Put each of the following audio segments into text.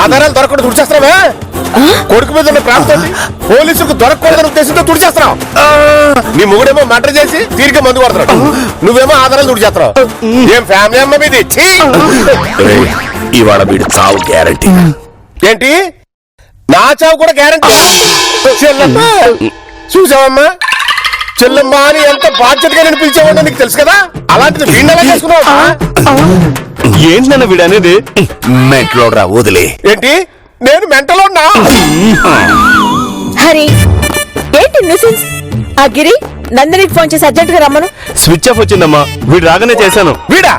ఆధారాలు దొరకకుండా తుడిచేస్తున్నావా? కొడుకు మీద ఉన్న ప్రాంతం పోలీసులకు దొరకకూడదని ఉద్దేశంతో తుడిచేస్తున్నావు. నీ మొగుడేమో మర్డర్ చేసి తీరిక మందు కొడుతున్నాడు, నువ్వేమో ఆధారాలు తుడిచేస్తున్నావు. ఏం ఫ్యామిలీ అమ్మ మీది? ఇవాళ వీడు చావు గ్యారంటీ. ఏంటి నా చావు కూడా గ్యారంటీ? చెల్లమ్మ చూసావమ్మా, చెల్లమ్మ అని ఎంత బాధ్యతగా నేను పిలిచేవాడో నీకు తెలుసు కదా. అలాంటిది వీణలా చేసుకున్నావు. ఏంటన్నా వీడు అనేది? మెంట్లో రా వదిలే. ఏంటి నేను మెంటలో ఉన్నా? హరి ఏంటి న్యూసెన్స్? ఆ గిరి నందినికి ఫోన్ చేసి అర్జెంట్ గా రమ్మను. స్విచ్ ఆఫ్ వచ్చిందమ్మా, వీడు రాగానే చేశాను. వీడా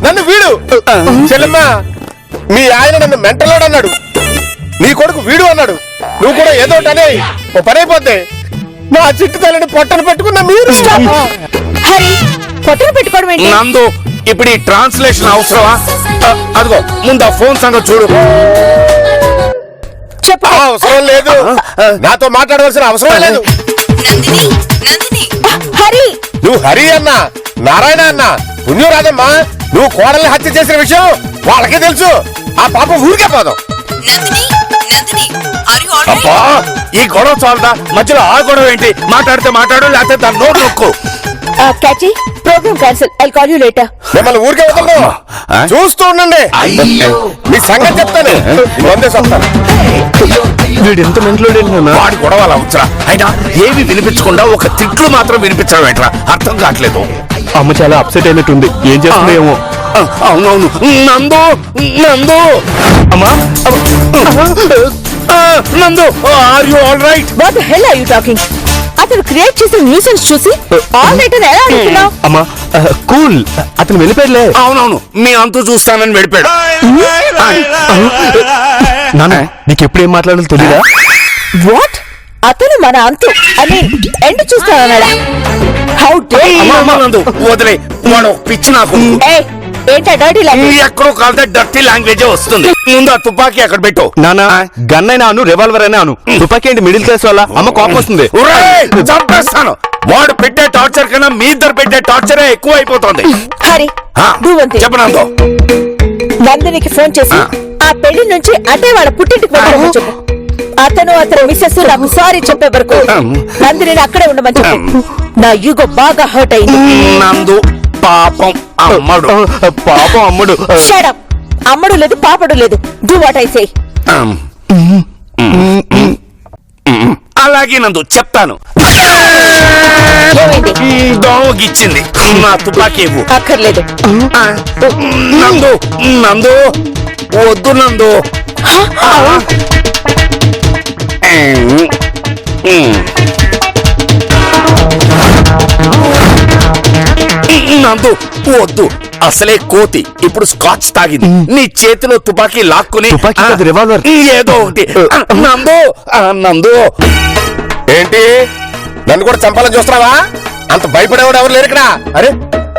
నన్ను వీడు? చెల్లమ్మ మీ ఆయన నన్ను మెంటలోడు అన్నాడు, నీ కొడుకు వీడు అన్నాడు. నువ్వు కూడా ఏదో అనే ఓ పని అయిపోద్ది. నా చిట్టు తల్లిని పొట్టను పెట్టుకున్న మీరు. హరి పొట్టను పెట్టుకోవడం ఏంటి? నందు ఇప్పుడు ఈ ట్రాన్స్లేషన్ అవసరమా? అదిగో ముందు ఆ ఫోన్ సంగతి చూడు. చెప్పు. అవసరం లేదు, నాతో మాట్లాడవలసిన అవసరం లేదు. హరి నువ్వు హరి అన్నా నారాయణ అన్నా పుణ్యం రాదమ్మా. నువ్వు కోడల్ని హత్య చేసిన విషయం వాళ్ళకే తెలుసు. ఆ పాపం ఊరికే పోదాం. అబ్బా ఈ గొడవ చాలదా? మధ్యలో ఆ గొడవ ఏంటి? మాట్లాడితే మాట్లాడు, లేకపోతే దాని నోట్ నొక్కు. క్యాచి program cancel. I call you later. మిమ్మల్ని ఊరికే వదలను. చూస్తూ ఉండండి, మీ సంగతి చెప్తాను. వందే చెప్తాను. వీడు ఎంత మెంట్లో వాడి గొడవ అలా ఉంచరా. అయినా ఏవి వినిపించకుండా ఒక తిట్లు మాత్రం వినిపించడం ఏంట్రా? అర్థం కావట్లేదు. అమ్మ చాలా అప్సెట్ అయినట్టుంది, ఏం చేస్తుందేమో. అవునవును. నందు నందు అమ్మా, Nandu are you all right? What the hell are you talking? అతను క్రియేట్ చేసిన న్యూసెన్స్ చూసి ఆల్ రైట్ అని ఎలా అనుకున్నావు? అమ్మా కూల్, అతను వెళ్ళిపోయాడులే. అవునవును, మీ అంతు చూస్తానని వెళ్ళిపోయాడు. నాన్న నీకెప్పుడు ఏం మాట్లాడాలో తెలీదా? వాట్? అతను మన అంతు ఐ మీన్ ఎండ్ చూస్తానన్నాడా? హౌ డే నందు వదిలే, వాడు పిచ్చి నాకు. ఏంటా డర్టీ లాంగ్వేజ్? ఎక్కడో కాలితే డర్టీ లాంగ్వేజే వస్తుంది. ముందు ఆ తుపాకీ అక్కడ పెట్టు. నాన్న గన్ అయినా అను, రివాల్వర్ అయినా అను, తుపాకీ ఏంటి మిడిల్ క్లాస్ వల్ల అమ్మ కోపం వస్తుంది. చంపేస్తాను. వాడు పెట్టే టార్చర్ కన్నా మీ ఇద్దరు పెట్టే టార్చరే ఎక్కువ అయిపోతుంది. హరి చెప్పనందు నందినికి ఫోన్ చేసి ఆ పెళ్లి నుంచి అంటే వాళ్ళ పుట్టింటికి వెళ్ళమని చెప్పు. అతను మిస్సెస్ నాకు సారీ చెప్పే వరకు నందిని అక్కడే ఉండమని చెప్పు. నా యూగో బాగా హర్ట్ అయింది. నందు పాపం అమ్మడు. పాపం అమ్ముడు. Shut up. అమ్మడు లేదు పాపడు లేదు. Do what I say. అలాగే నందు చెప్తాను. దోగిచ్చింది నా తుపాకీ. అక్కర్లేదు. నందు నందు వద్దు నందు. నందు వద్దు, అసలే కోతి ఇప్పుడు స్కాచ్ తాగింది. నీ చేతిలో తుపాకీ లాక్కుని రివాల్వర్ ఏదో ఒకటి. నందు నందు ఏంటి నన్ను కూడా చంపాలని చూస్తున్నావా? అంత భయపడేవాడు ఎవరు లేరు ఇక్కడ. అరే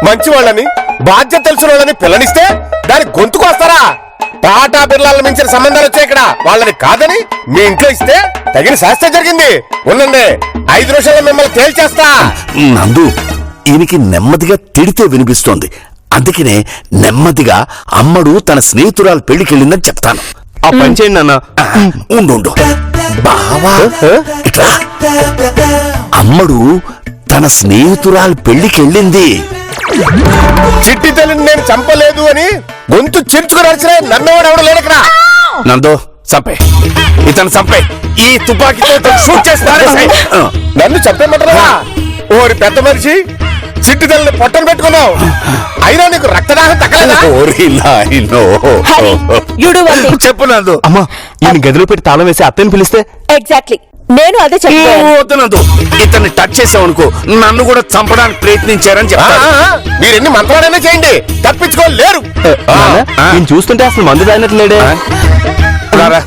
మంచి వాళ్ళని బాధ్యత తెలిసిన వాళ్ళని పిల్లనిస్తే దాని గొంతుకు వస్తారా? టాటా బిర్లాలను మించిన సంబంధాలు వచ్చాయి ఇక్కడ. వాళ్ళని కాదని మీ ఇంట్లో ఇస్తే తగిన శాస్త్రం జరిగింది. ఉండండి, 5 నిమిషాల్లో మిమ్మల్ని తేల్చేస్తా. నందు ఈయనకి నెమ్మదిగా తిడితే వినిపిస్తోంది, అందుకనే నెమ్మదిగా అమ్మడు తన స్నేహితురాలు పెళ్లికెళ్ళిందని చెప్తాను. ఆ పని చేయండి నాన్న. ఉండు బావా, ఇట్లా అమ్మడు తన స్నేహితురాలు పెళ్లికెళ్ళింది. చిట్టి తల్లిని నేను చంపలేదు అని గొంతు చించుకుని అరిచిన నమ్మేవాడు ఎవడు లేడు ఇక్కడ. నందు చంపే, ఇతను చంపే. ఈ తుపాకీతో షూట్ చేస్తారే. నన్ను చంపేమంటారా? ఓరి పెద్ద మనిషి, చిట్టి తల్లిని పొట్టను పెట్టుకున్నావు, అయినా నీకు రక్తదాహం తగ్గలేదా? చెప్పు నందు. అమ్మా ఈయన గదిలో పెట్టి తాళం వేసి అత్తని పిలిస్తే? ఎగ్జాక్ట్లీ, నేను అదే చెప్పాను. వద్దునందు, ఇతన్ని టచ్ చేసావనుకో నన్ను కూడా చంపడానికి ప్రయత్నించారని చెప్తాను. మీరు ఎన్ని మంత్రాలైనా చేయండి, తప్పించుకోలేరు. నేను చూస్తుంటే అసలు మందు తాగినట్లేడే. రారా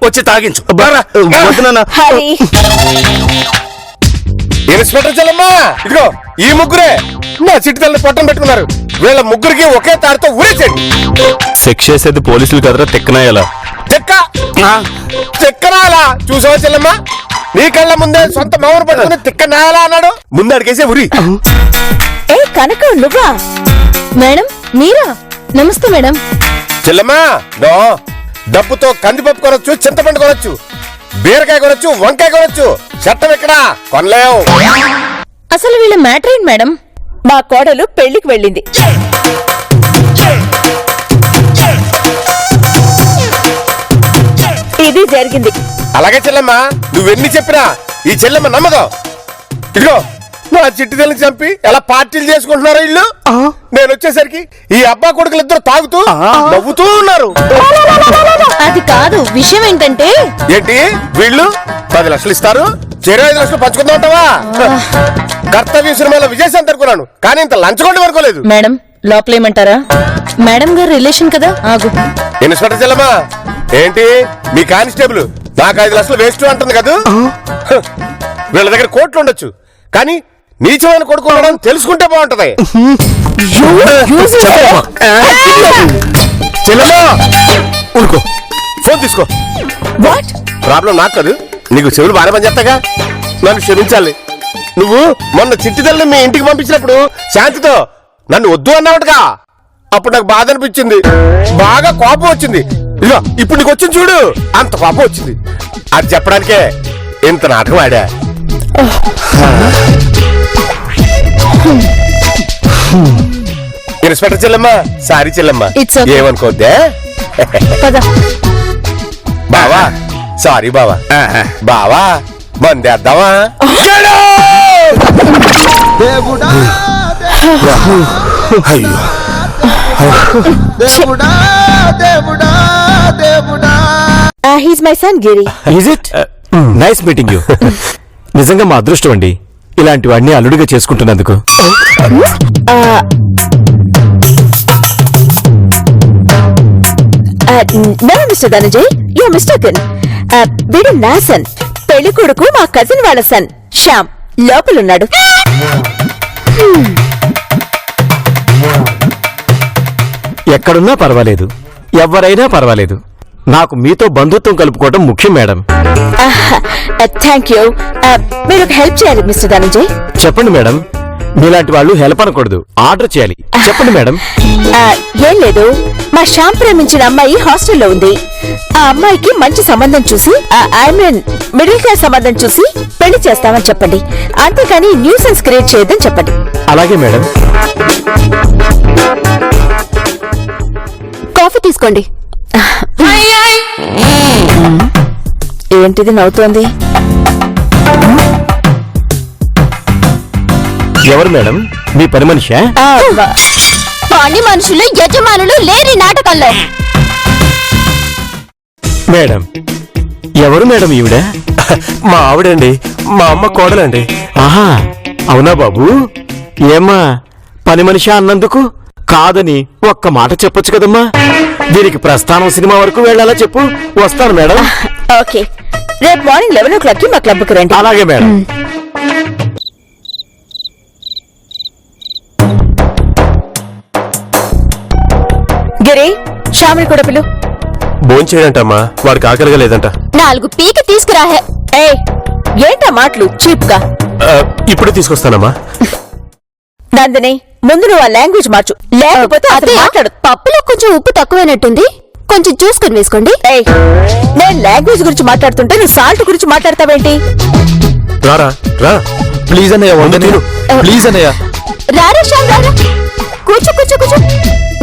వచ్చి తాగించు. హరి ఇన్స్పెక్టర్ చెల్లమ్మా, ఇదిగో ఈ ముగ్గురే నా చిట్టి తల్లిని పొట్టను పెట్టుకున్నారు. వీళ్ళ ముగ్గురికి ఒకే తాడుతో ఊరేసేయండి. శిక్ష చేసేది పోలీసులు కదరా తెక్కనాయాల. చెక్కనాయాలా? చూసావా చెల్లమ్మా, నీ కళ్ళ ముందే సొంత మామూలు పట్టుకుని తిక్కనాయాలా అన్నాడు. ముందు అడిగేసే ఉరి. ఏ కనక నువ్వా? మేడం మీరా? నమస్తే మేడం. చెల్లెమ్మా నో, డబ్బుతో కందిపప్పు కొనొచ్చు, చింతపండు కొనొచ్చు, బీరకాయ కొనొచ్చు, వంకాయ కొనొచ్చు. చట్టం ఎక్కడా కొనలేవు. అసలు వీళ్ళ మ్యాటర్ ఏంటి మేడం? మా కోడలు పెళ్లికి వెళ్ళింది. ఇది జరిగింది. అలాగే చెల్లెమ్మా, నువ్వెన్ని చెప్పినా ఈ చెల్లెమ్మ నమ్మదు. ఇదిగో నా చిట్టి తల్లిని చంపి ఎలా పార్టీలు చేసుకుంటున్నారో ఇల్లు. నేను వచ్చేసరికి ఈ అబ్బా కొడుకులు ఇద్దరు తాగుతూ నవ్వుతూ ఉన్నారు. అది కాదు, విషయం ఏంటంటే ఏంటి వీళ్ళు 10 లక్షలు ఇస్తారు, 25 లక్షలు పంచుకుందాం అంటావా? కర్తవ్య సినిమాలో విజయశాంతి అనుకున్నాను, కానీ ఇంత లంచగొండ వరకోలేదు. మేడం లోపలేమంటారా? మేడం గారు రిలేషన్ కదా. ఆగు. ఇన్స్పెక్టర్ చెల్లమ్మా, ఏంటి మీ కానిస్టేబుల్ నాకు 5 లక్షలు వేస్ట్ అంటుంది కదా? వీళ్ళ దగ్గర కోట్లు ఉండొచ్చు, కానీ నీచమైన కొడుకు ఉండడం తెలుసుకుంటే బాగుంటది. చెల్లమ్మా ఊరుకో, ఫోన్ తీసుకో. వాట్ ప్రాబ్లం నాకు కాదు, నీకు చెవులు బాగా పని చేస్తాగా. నన్ను క్షమించాలి. నువ్వు మొన్న చిట్టి తల్లిని మీ ఇంటికి పంపించినప్పుడు శాంతితో నన్ను వద్దు అన్నావుగా, అప్పుడు నాకు బాధ అనిపించింది, బాగా కోపం వచ్చింది. ఇదిగో ఇప్పుడు నీకు వచ్చింది చూడు, అంత కోపం వచ్చింది. అది చెప్పడానికే ఇంత నాటకం ఆడా. Inspector Chellamma, sorry Chellamma, It's okay. ఏమనుకోద్దే. పద. బావా సారీ బావా. బావా మందేద్దామా? అయ్యో he's my son Giri. Is it nice meeting you. నిజంగా మా అదృష్టం అండి ఇలాంటివన్నీ అల్లుడిగా చేసుకుంటున్నందుకు. No mister Dhananjay, you mistaken. వీడు నా సన్, పెళ్లి కొడుకు మా కజిన్ వాళ్ళ సన్ శ్యామ్ లోపలున్నాడు. ఎక్కడున్నా పర్వాలేదు, ఎవరైనా పర్వాలేదు, నాకు మీతో బంధుత్వం కలుపుకోవడం ముఖ్యం మేడం. Thank you. మీరు ఒక హెల్ప్ చేయాలి మిస్టర్ ధనంజయ్. చెప్పండి మేడం. మీలాంటి వాళ్ళు హెల్ప్ అనకూడదు, ఆర్డర్ చేయాలి. చెప్పండి మేడం. ఏం లేదు, మా శ్యామ్ ప్రేమించిన అమ్మాయి హాస్టల్లో ఉంది. ఆ అమ్మాయికి మంచి సంబంధం చూసి, ఐ మీన్ మిడిల్ క్లాస్ సంబంధం చూసి పెళ్లి చేస్తామని చెప్పండి. అంతేకాని న్యూసెన్స్ క్రియేట్ చేయొద్దని చెప్పండి. అలాగే మేడం. కాఫీ తీసుకోండి. ఏంటిది నవ్వుతోంది? ఎవరు మేడం? మీ పని మనిషా? పని మనుషులు యజమానులు లేని నాటకంలో. మేడం ఎవరు మేడం ఈవిడ? మా ఆవిడండి, మా అమ్మ కోడలండి. ఆహా అవునా బాబు? ఏమ్మా పని మనిషి అన్నందుకు కాదని ఒక్క మాట చెప్పొచ్చు కదమ్మా. దీనికి ప్రస్థానం సినిమా వరకు వెళ్ళాలా చెప్పు. వస్తాను మేడం. ఓకే, రేపు మార్నింగ్ 11 o'clock కి మా క్లబ్కి రండి. అలాగే మేడం. గిరి, శ్యామిని కూడా పిలు. భోంచేయంటమ్మా, వాడికి ఆకలిగా లేదంట. 4 పీక తీసుకురాహే. ఏంటా మాటలు చీప్ గా? ఇప్పుడే తీసుకొస్తానమ్మా. నందిని, ముందు నువ్వు ఆ లాంగ్వేజ్ మార్చు, లేకపోతే అతను మాట్లాడు. పప్పులో కొంచెం ఉప్పు తక్కువైనట్టుంది, కొంచెం చూసుకొని వేసుకోండి. నేను లాంగ్వేజ్ గురించి మాట్లాడుతుంటే నువ్వు సాల్ట్ గురించి మాట్లాడతావేంటి? రారా రా, ప్లీజ్ అన్నయ్య, వంద నేను ప్లీజ్ అన్నయ్య. రారా శ్యామ్ రారా, కూర్చో కూర్చో కూర్చో.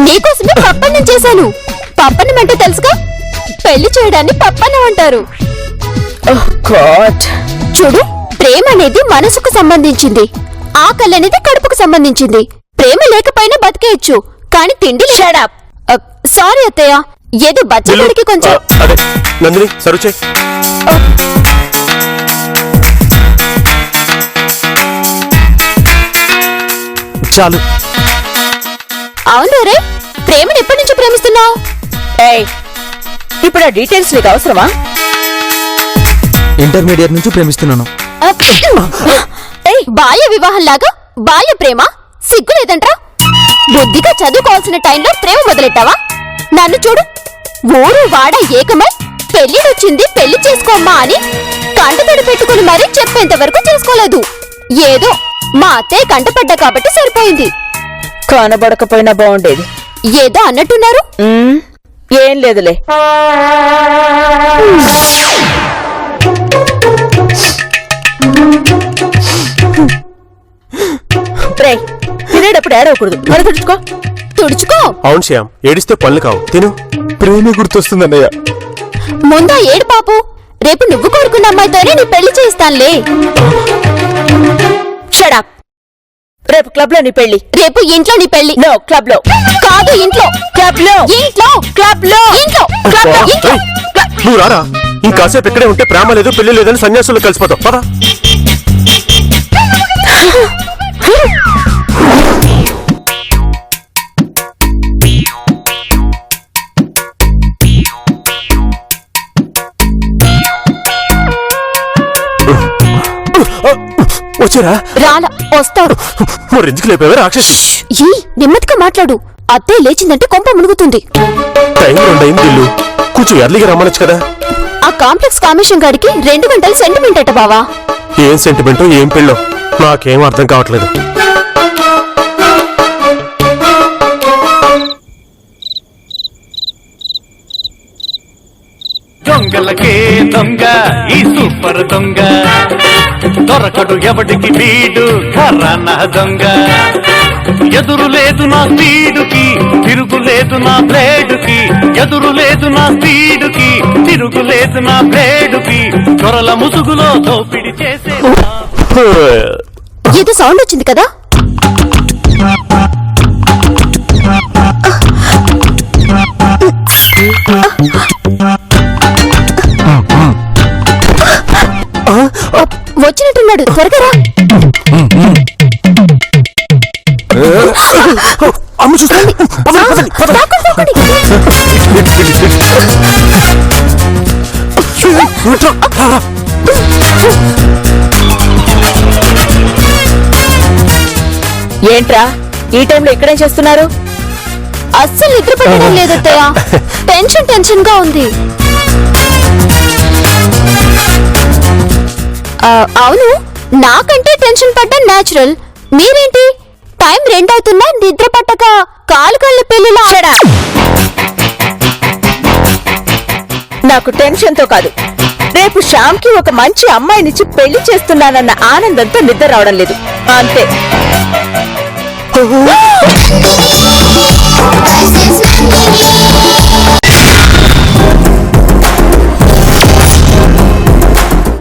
నీకోసమే పప్పన్నం చేశాను. పప్పన్నం అంటే తెలుసుగా, పెళ్లి చేయడాన్ని పప్పన్నం అంటారు. చూడు, ప్రేమ అనేది మనసుకు సంబంధించింది, ఆకలి అనేది కడుపుకు సంబంధించింది. ప్రేమ లేకపోయినా బతికేయచ్చు, కానీ తిండి షడప్. సారీ అత్తయ్య, ఏదో బచ్చడికి కొంచెం. అదే నందిని సరుచే. చాలు. అవును రే, ప్రేమను ఎప్పటి నుంచి ప్రేమిస్తున్నావు? ఇప్పుడు ఆ డీటెయిల్స్ నీకు అవసరమా? ఇంటర్మీడియట్ నుంచి ప్రేమిస్తున్నాను. బాల్య వివాహం లాగా బాల్య ప్రేమ సిగ్గులేదంట్రా? బుద్ధిగా చదువుకోవాల్సిన టైంలో ప్రేమ మొదలెట్టావా? నన్ను చూడు, ఊరు వాడ ఏకమై పెళ్లిడొచ్చింది పెళ్లి చేసుకోమ్మా అని కంటతడి పెట్టుకుని మరీ చెప్పేంత వరకు చేసుకోలేదు. ఏదో మా అత్తయ్య కంటపడ్డా కాబట్టి సరిపోయింది. కనబడకపోయినా బాగుండేది. ఏదో అన్నట్టున్నారు. ఏం లేదులే. రేయ్, తినేటప్పుడు ఏడవకూడదు. మరి తుడుచుకో. తుడుచుకో. అవును శ్యామ్, ఏడిస్తే పళ్ళు కావు. తిను. ప్రేమే గుర్తొస్తుంది అన్నయ్య. ముందా ఏడు పాపు. రేపు నువ్వు కోరుకున్న అమ్మాయితోనే నీ పెళ్లి చేస్తానులే. షడప్. రేపు క్లబ్ లో నీ పెళ్లి. రేపు ఇంట్లో నీ పెళ్లి. నో, క్లబ్ లో కాదు, ఇంట్లో. క్లబ్ లో ఇంట్లో. క్లబ్ లో ఇంట్లో. క్లబ్ లో. ఇంట్లో. నువ్వు రారా, ఇంకాసేపు ఇక్కడే ఉంటే ప్రేమ లేదు పెళ్లి లేదని సన్యాసులు కలిసిపోతావు. పదా. వచ్చారా? రాలా, వస్తారు. మరి ఎందుకు లేపావే రాక్షస్? ఈ నెమ్మదిగా మాట్లాడు. అత్తే లేచిందంటే కొంప మునుగుతుంది. టైం 2 అయింది. ఇల్లు కొంచెం ఎర్లీగా రమ్మనొచ్చు కదా. ఆ కాంప్లెక్స్ కామిషన్ గాడికి 2 గంటలు సెంటిమెంట్ అట బావా. ఏం సెంటిమెంటో ఏం పెళ్ళో నాకేం అర్థం కావట్లేదు. దొంగలకే దొంగ ఈ సూపర్ దొంగ, దొరకడు ఎవడికి వీడు ఘరానా దొంగ. ఎదురు లేదు నా స్పీడుకి, తిరుగు లేదు నా బ్లేడుకి. ఎదురు లేదు నా స్పీడుకి, తిరుగు లేదు నా బ్లేడుకి. దొరల ముసుగులో దోపిడి చేసే ఏదో సౌండ్ వచ్చింది కదా. వచ్చినట్టున్నాడు, త్వరగా రా. అమ్మ చూస్తుంది. ఏంట్రా ఈ టైంలో ఇక్కడేం చేస్తున్నారు? అస్సలు నిద్ర పట్టడం లేదత్తయ్య. టెన్షన్ గా ఉంది. అవును, నాకంటే టెన్షన్ పడ్డం న్యాచురల్. మీరేంటి టైం 2 అవుతున్నా నిద్ర పట్టక కాలు పెళ్లిలా ఆడా? నాకు టెన్షన్ తో కాదు, రేపు శ్యామ్ కి ఒక మంచి అమ్మాయినిచ్చి పెళ్లి చేస్తున్నానన్న ఆనందంతో నిద్ర రావడం లేదు, అంతే. This is